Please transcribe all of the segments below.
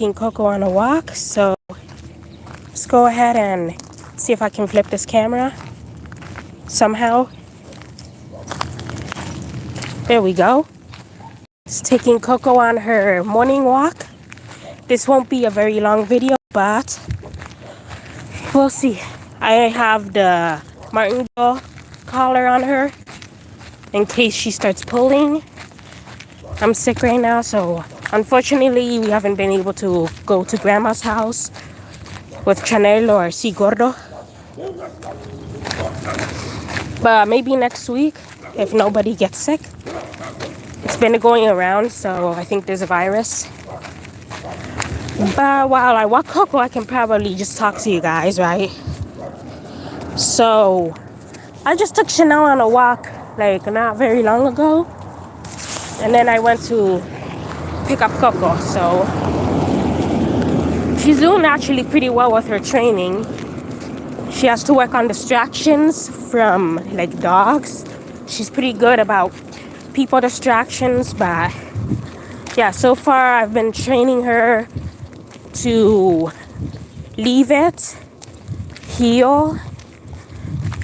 taking Coco on a walk, so let's go ahead and see if I can flip this camera somehow. There we go. Just taking Coco on her morning walk. This won't be a very long video, but we'll see. I have the martingale collar on her in case she starts pulling. I'm sick right now, so unfortunately we haven't been able to go to Grandma's house with Chanel or Si Gordo. But maybe next week if nobody gets sick. It's been going around, so I think there's a virus. But while I walk Coco, I can probably just talk to you guys, right? So I just took Chanel on a walk like not very long ago, and then I went to pick up Coco. So she's doing actually pretty well with her training. She has to work on distractions from like dogs. She's pretty good about people distractions, but yeah, so far I've been training her to leave it, heel,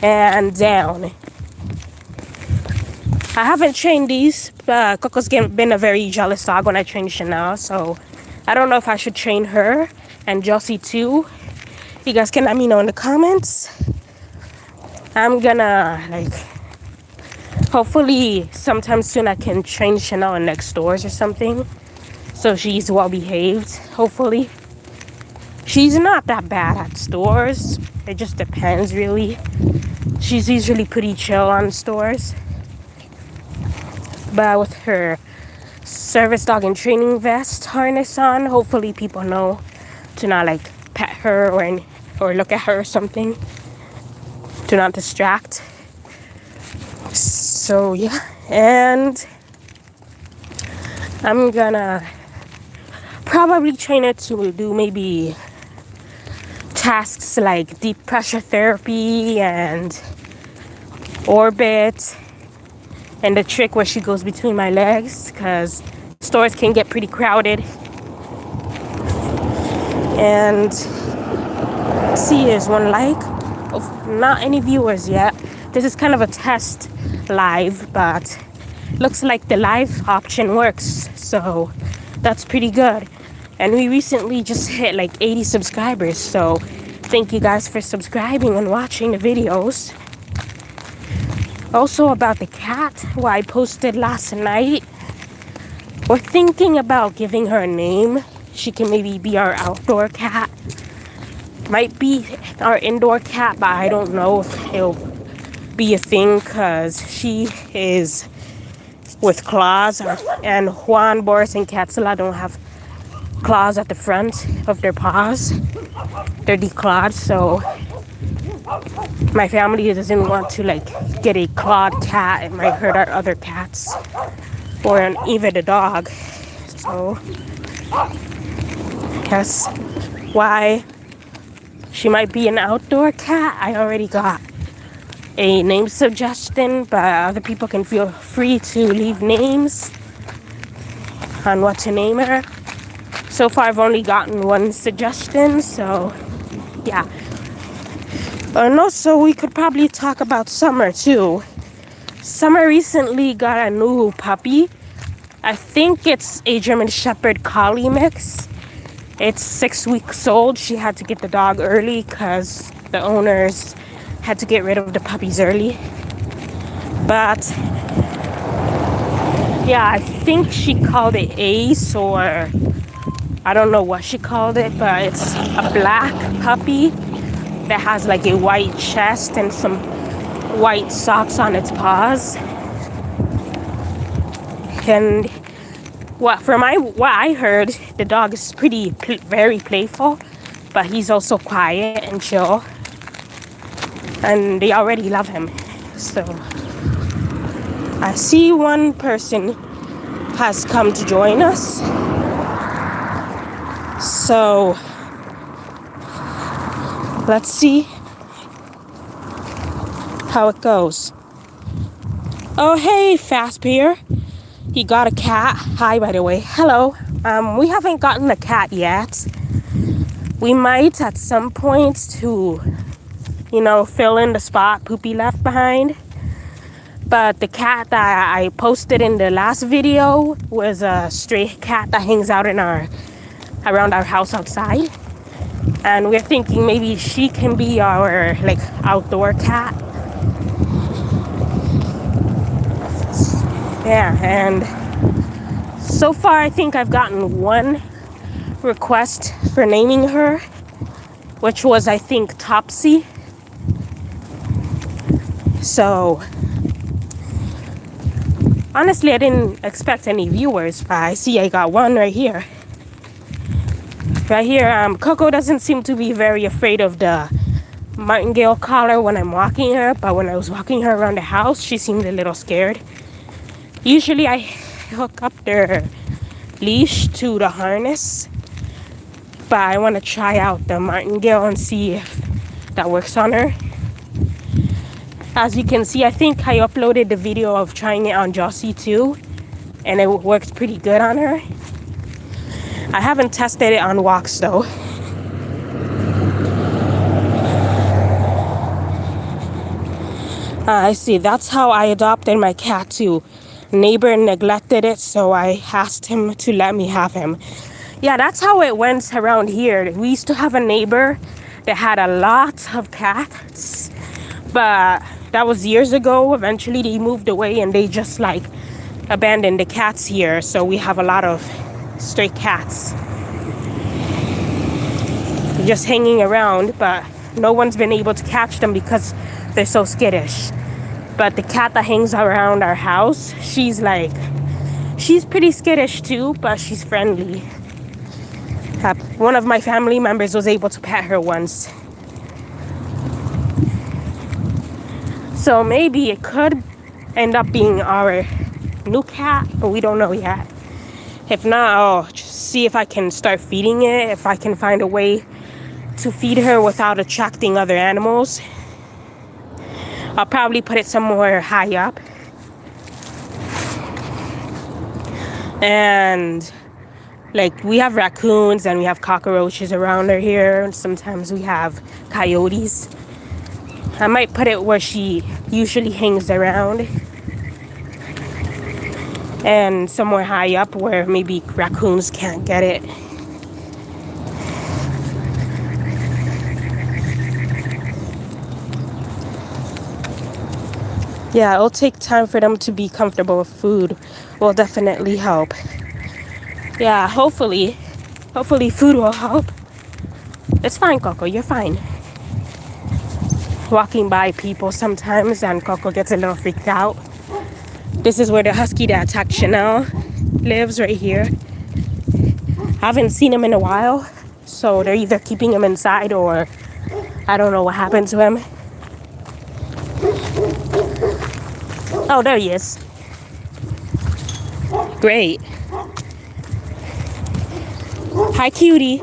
and down. I haven't trained these, but Coco's been a very jealous dog when I trained Chanel, so I don't know if I should train her and Josie too. You guys can let me know in the comments. I'm gonna hopefully sometime soon I can train Chanel in next doors or something, so she's well behaved, hopefully. She's not that bad at stores. It just depends, really. She's usually pretty chill on stores. But with her service dog and training vest harness on, hopefully people know to not pet her or look at her or something. Do not distract. So yeah, and I'm gonna probably train her to do maybe tasks like deep pressure therapy and orbit and the trick where she goes between my legs, because stores can get pretty crowded. And see, there's one like. Oh, not any viewers yet. This is kind of a test live, but looks like the live option works, so that's pretty good. And we recently just hit 80 subscribers, so thank you guys for subscribing and watching the videos. Also about the cat, what I posted last night, we're thinking about giving her a name. She can maybe be our outdoor cat, might be our indoor cat, but I don't know if it'll be a thing because she is with claws, and Juan, Boris, and Katsula don't have claws at the front of their paws. They're declawed, so my family doesn't want to get a clawed cat. It might hurt our other cats or even the dog. So guess why she might be an outdoor cat. I already got a name suggestion, but other people can feel free to leave names on what to name her. So far I've only gotten one suggestion, so yeah. And also we could probably talk about Summer too. Summer recently got a new puppy. I think it's a German Shepherd Collie mix. It's 6 weeks old. She had to get the dog early because the owners had to get rid of the puppies early. But yeah, I think she called it Ace, or I don't know what she called it, but it's a black puppy that has a white chest and some white socks on its paws. And what I heard, the dog is very playful, but he's also quiet and chill, and they already love him. So I see one person has come to join us, so let's see how it goes. Oh hey, Fast Beer, you got a cat. Hi, by the way. Hello. We haven't gotten a cat yet. We might at some point to, fill in the spot Poopy left behind. But the cat that I posted in the last video was a stray cat that hangs out around our house outside. And we're thinking maybe she can be our outdoor cat. Yeah, and so far I think I've gotten one request for naming her, which was I think Topsy. So honestly, I didn't expect any viewers, but I see I got one right here. Right here, Coco doesn't seem to be very afraid of the martingale collar when I'm walking her, but when I was walking her around the house, she seemed a little scared. Usually I hook up their leash to the harness, but I want to try out the martingale and see if that works on her. As you can see, I think I uploaded the video of trying it on Jossie too, and it works pretty good on her. I haven't tested it on walks though. I see, that's how I adopted my cat too. Neighbor neglected it, so I asked him to let me have him. Yeah, that's how it went around here. We used to have a neighbor that had a lot of cats, but that was years ago. Eventually they moved away and they just abandoned the cats here, so we have a lot of stray cats just hanging around, but no one's been able to catch them because they're so skittish. But the cat that hangs around our house, she's pretty skittish too, but she's friendly. One of my family members was able to pet her once. So maybe it could end up being our new cat, but we don't know yet. If not, I'll just see if I can start feeding it, if I can find a way to feed her without attracting other animals. I'll probably put it somewhere high up. And we have raccoons and we have cockroaches around her here, and sometimes we have coyotes. I might put it where she usually hangs around, and somewhere high up where maybe raccoons can't get it. Yeah, it'll take time for them to be comfortable with food. Will definitely help. Yeah, hopefully food will help. It's fine, Coco, you're fine. Walking by people sometimes and Coco gets a little freaked out. This is where the husky that attacked Chanel lives, right here. I haven't seen him in a while, so they're either keeping him inside or I don't know what happened to him. Oh, there he is. Great. Hi, cutie.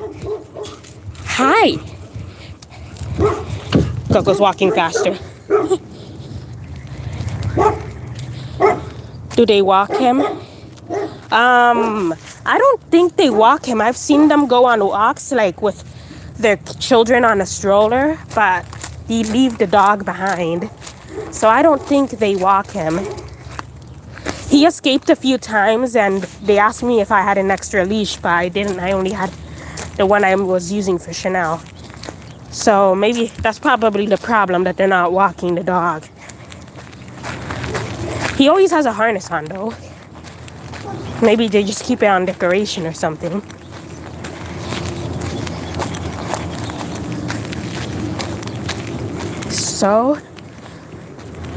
Hi. Coco's walking faster. Do they walk him? I don't think they walk him. I've seen them go on walks with their children on a stroller, but they leave the dog behind. So I don't think they walk him. He escaped a few times and they asked me if I had an extra leash, but I didn't. I only had the one I was using for Chanel. So maybe that's probably the problem, that they're not walking the dog. He always has a harness on though. Maybe they just keep it on decoration or something. So,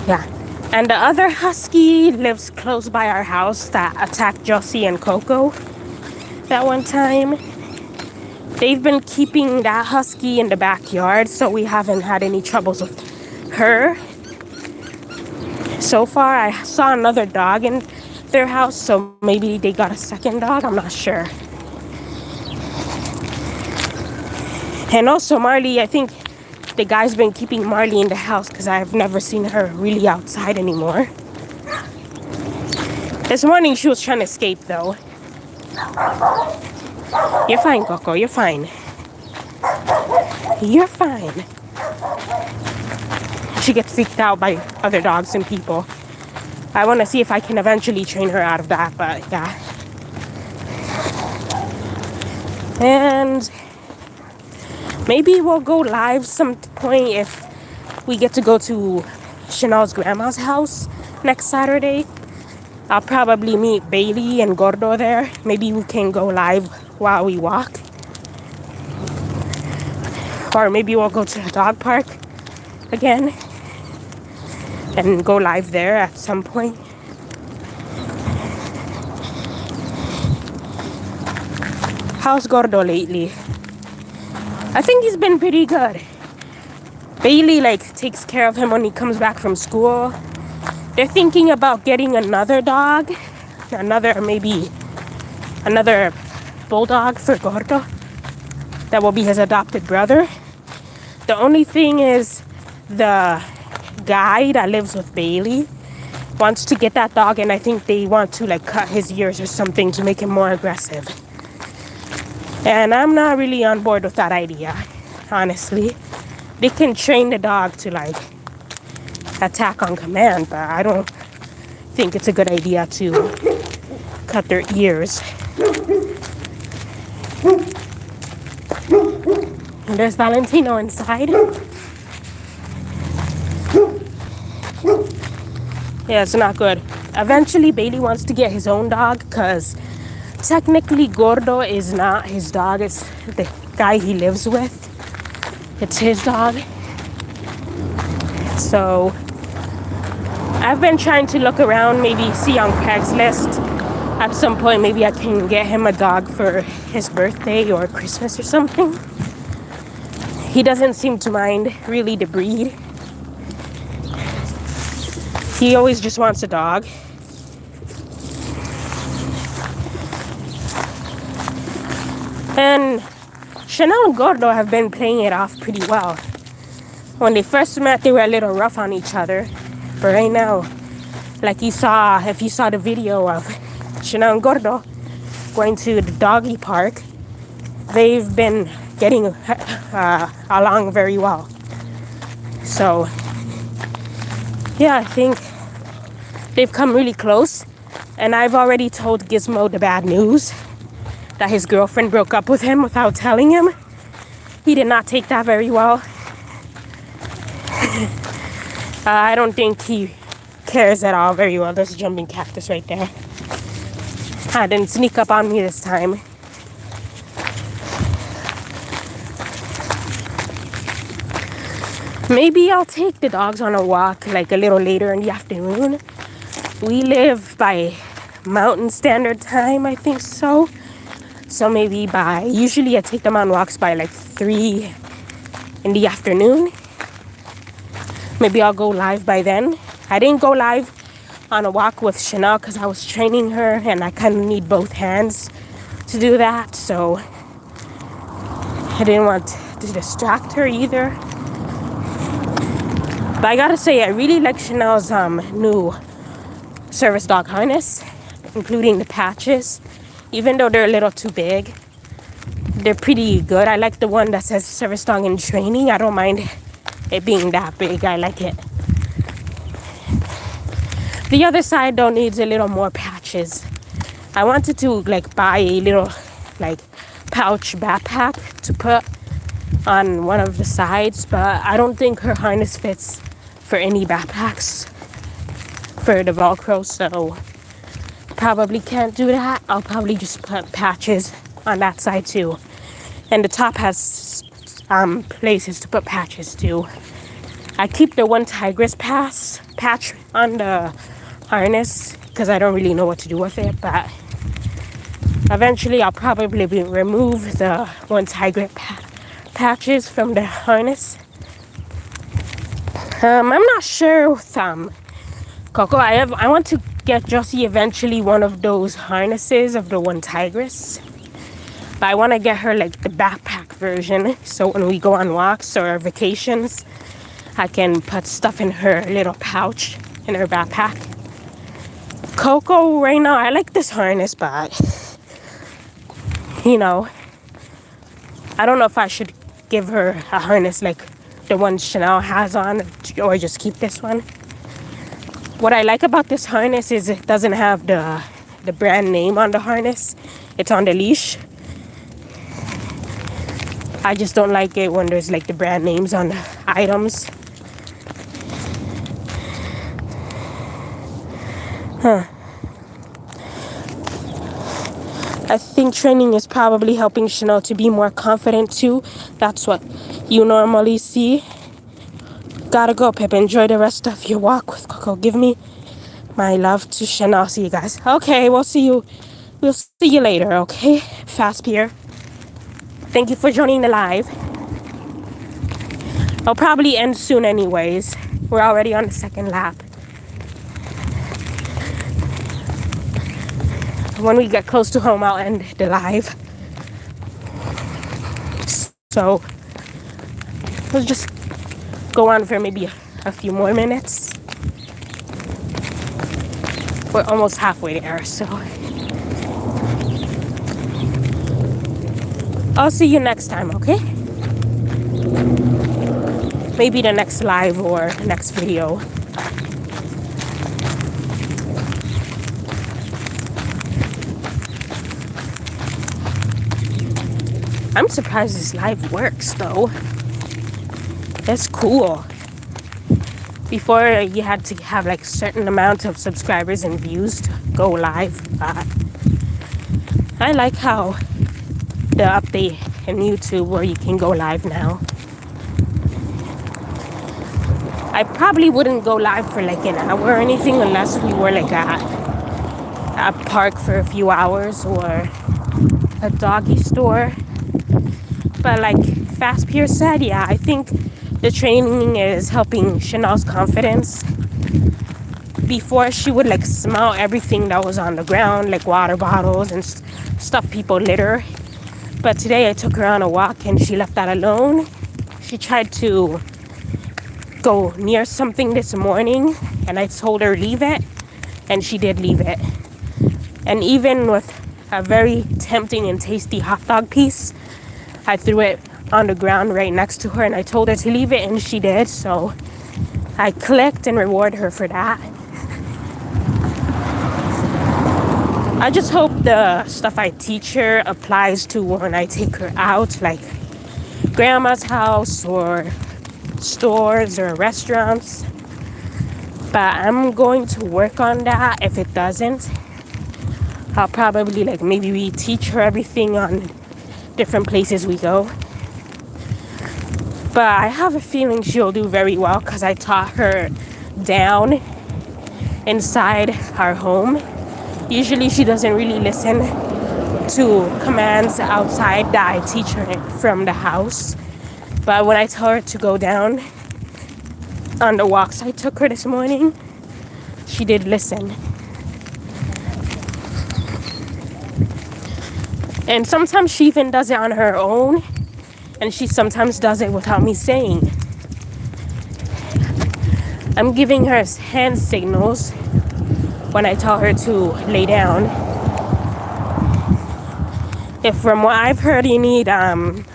yeah. And the other husky lives close by our house that attacked Jossie and Coco that one time. They've been keeping that husky in the backyard, so we haven't had any troubles with her. So far, I saw another dog in their house, so maybe they got a second dog, I'm not sure. And also Marley, I think the guy's been keeping Marley in the house because I've never seen her really outside anymore. This morning she was trying to escape though. You're fine, Coco. You're fine. You're fine. She gets freaked out by other dogs and people. I want to see if I can eventually train her out of that, but yeah. And maybe we'll go live some point if we get to go to Chanel's grandma's house next Saturday. I'll probably meet Bailey and Gordo there. Maybe we can go live while we walk. Or maybe we'll go to the dog park again and go live there at some point. How's Gordo lately? I think he's been pretty good. Bailey takes care of him when he comes back from school. They're thinking about getting another dog, maybe another bulldog for Gordo. That will be his adopted brother. The only thing is the guy that lives with Bailey wants to get that dog, and I think they want to cut his ears or something to make him more aggressive. And I'm not really on board with that idea, honestly. They can train the dog to attack on command, but I don't think it's a good idea to cut their ears. And there's Valentino inside. Yeah, it's not good. Eventually, Bailey wants to get his own dog because technically Gordo is not his dog. It's the guy he lives with. It's his dog. So I've been trying to look around, maybe see on Craigslist. At some point, maybe I can get him a dog for his birthday or Christmas or something. He doesn't seem to mind really the breed. He always just wants a dog. And Chanel and Gordo have been playing it off pretty well. When they first met, they were a little rough on each other. But right now, if you saw the video of Chanel and Gordo going to the doggy park, they've been getting along very well. So, yeah, I think they've come really close. And I've already told Gizmo the bad news that his girlfriend broke up with him without telling him. He did not take that very well. I don't think he cares at all very well. There's a jumping cactus right there. Didn't sneak up on me this time. Maybe I'll take the dogs on a walk a little later in the afternoon. We live by Mountain Standard Time, I think so. So maybe usually I take them on walks by 3 in the afternoon. Maybe I'll go live by then. I didn't go live on a walk with Chanel because I was training her and I kind of need both hands to do that. So I didn't want to distract her either. But I gotta say, I really like Chanel's new service dog harness, including the patches. Even though they're a little too big, they're pretty good. I like the one that says service dog in training. I don't mind it being that big. I like it. The other side though needs a little more patches. I wanted to buy a little pouch backpack to put on one of the sides, but I don't think her harness fits for any backpacks for the Velcro, so probably can't do that. I'll probably just put patches on that side too. And the top has places to put patches too. I keep the one Tigress patch on the harness because I don't really know what to do with it, but eventually I'll probably remove the one Tigress patches from the harness. I'm not sure with Coco. I want to get Josie eventually one of those harnesses of the one Tigress. But I want to get her the backpack version, so when we go on walks or vacations, I can put stuff in her little pouch in her backpack. Coco, right now, I like this harness, but you know, I don't know if I should give her a harness like the one Chanel has on, or just keep this one. What I like about this harness is it doesn't have the brand name on the harness. It's on the leash. I just don't like it when there's like the brand names on the items. I think training is probably helping Chanel to be more confident too. That's what you normally see. Gotta go, Pip. Enjoy the rest of your walk with Coco. Give me my love to Chanel. See you guys. Okay, we'll see you. We'll see you later, okay? Fast Pier. Thank you for joining the live. I'll probably end soon anyways. We're already on the second lap. When we get close to home, I'll end the live. So let's just go on for maybe a few more minutes. We're almost halfway there, so I'll see you next time, okay? Maybe the next live or the next video. I'm surprised this live works though. That's cool. Before you had to have like certain amount of subscribers and views to go live, but I like how the update in YouTube where you can go live now. I probably wouldn't go live for like an hour or anything unless we were like at a park for a few hours or a doggy store. But like Fast Pier said, yeah, I think the training is helping Chanel's confidence. Before, she would like smell everything that was on the ground, like water bottles and stuff people litter. But today I took her on a walk and she left that alone. She tried to go near something this morning and I told her leave it, and she did leave it. And even with a very tempting and tasty hot dog piece, I threw it on the ground right next to her and I told her to leave it, and she did. So I clicked and reward her for that. I just hope the stuff I teach her applies to when I take her out, like grandma's house or stores or restaurants. But I'm going to work on that. If it doesn't, I'll probably like maybe we teach her everything on different places we go. But I have a feeling she'll do very well because I taught her down inside our home. Usually she doesn't really listen to commands outside that I teach her from the house. But when I tell her to go down on the walks I took her this morning, she did listen. And sometimes she even does it on her own, and she sometimes does it without me saying. I'm giving her hand signals when I tell her to lay down. If from what I've heard, you need, in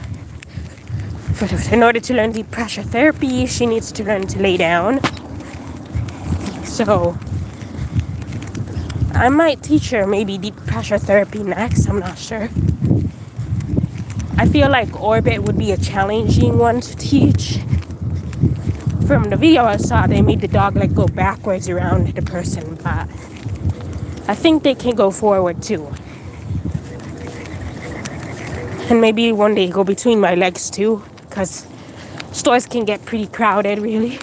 order to learn deep pressure therapy, she needs to learn to lay down. So I might teach her maybe deep pressure therapy next, I'm not sure. I feel like orbit would be a challenging one to teach. From the video I saw, they made the dog like go backwards around the person, but I think they can go forward too. And maybe one day go between my legs too, because stores can get pretty crowded, really.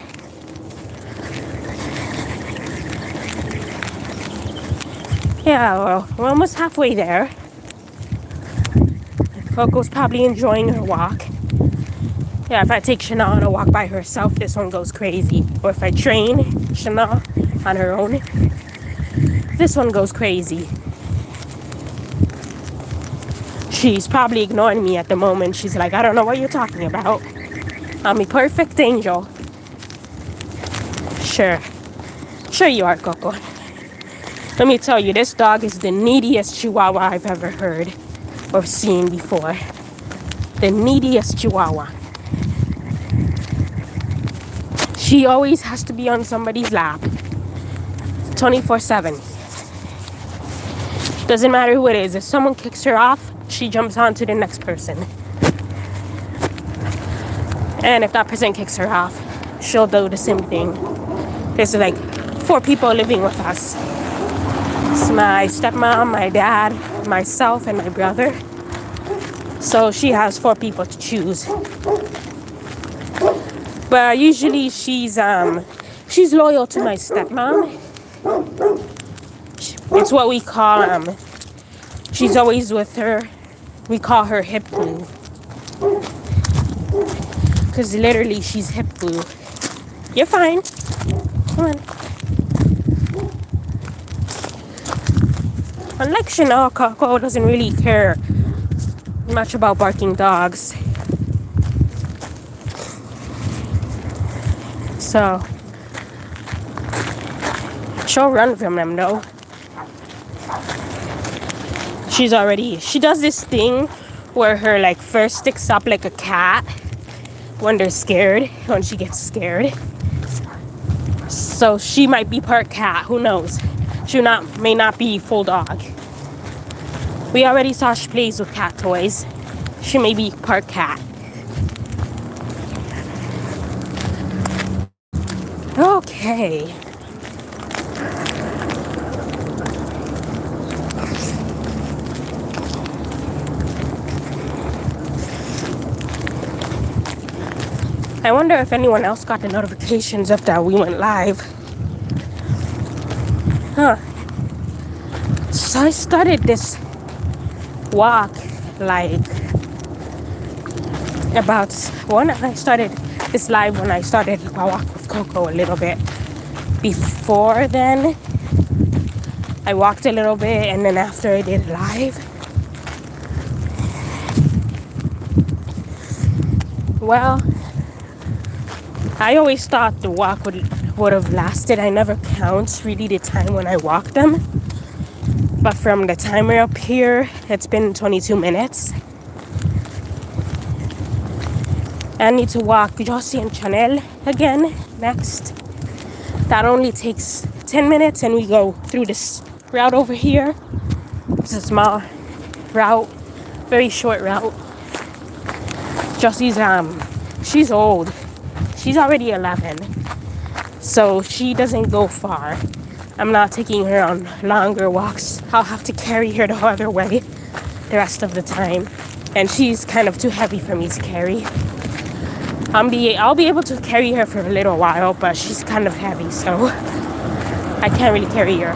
Yeah, well, we're almost halfway there. Coco's probably enjoying her walk. Yeah, if I take Chanel on a walk by herself, this one goes crazy. Or if I train Chanel on her own, this one goes crazy. She's probably ignoring me at the moment. She's like, I don't know what you're talking about. I'm a perfect angel. Sure you are, Coco. Let me tell you, this dog is the neediest chihuahua I've ever heard. or seen before. The neediest Chihuahua. She always has to be on somebody's lap 24/7. Doesn't matter who it is. If someone kicks her off, she jumps on to the next person. And if that person kicks her off, she'll do the same thing. There's like 4 people living with us. It's my stepmom, my dad, myself, and my brother. So she has 4 people to choose. But usually she's loyal to my stepmom. It's what we call she's always with her. We call her hip glue. Because literally she's hip glue. You're fine. Come on. Unlike Chanel, Coco doesn't really care much about barking dogs. So she'll run from them though. She does this thing where her like fur sticks up like a cat when they're scared, when she gets scared. So she might be part cat, who knows? She may not be full dog. We already saw she plays with cat toys. She may be part cat. Okay. I wonder if anyone else got the notifications of that we went live. Huh. So I started this walk like I started this live when I started my walk with Coco a little bit. Before then, I walked a little bit, and then after I did live. Well, I always thought the walk would have lasted. I never count really the time when I walk them. But from the timer up here, it's been 22 minutes. I need to walk Josie and Chanel again next. That only takes 10 minutes, and we go through this route over here. It's a small route, very short route. Josie's she's old. She's already 11, so she doesn't go far. I'm not taking her on longer walks. I'll have to carry her the other way the rest of the time, and she's kind of too heavy for me to carry. I'll be able to carry her for a little while, but she's kind of heavy, so I can't really carry her.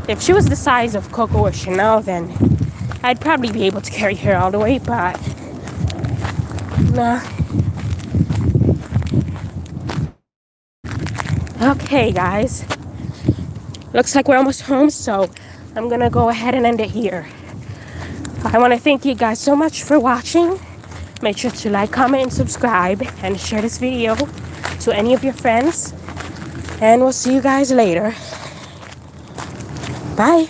If she was the size of Coco or Chanel, then I'd probably be able to carry her all the way, but nah. Okay, guys. Looks like we're almost home, so I'm gonna go ahead and end it here. I want to thank you guys so much for watching. Make sure to like, comment, and subscribe, and share this video to any of your friends. And we'll see you guys later. Bye.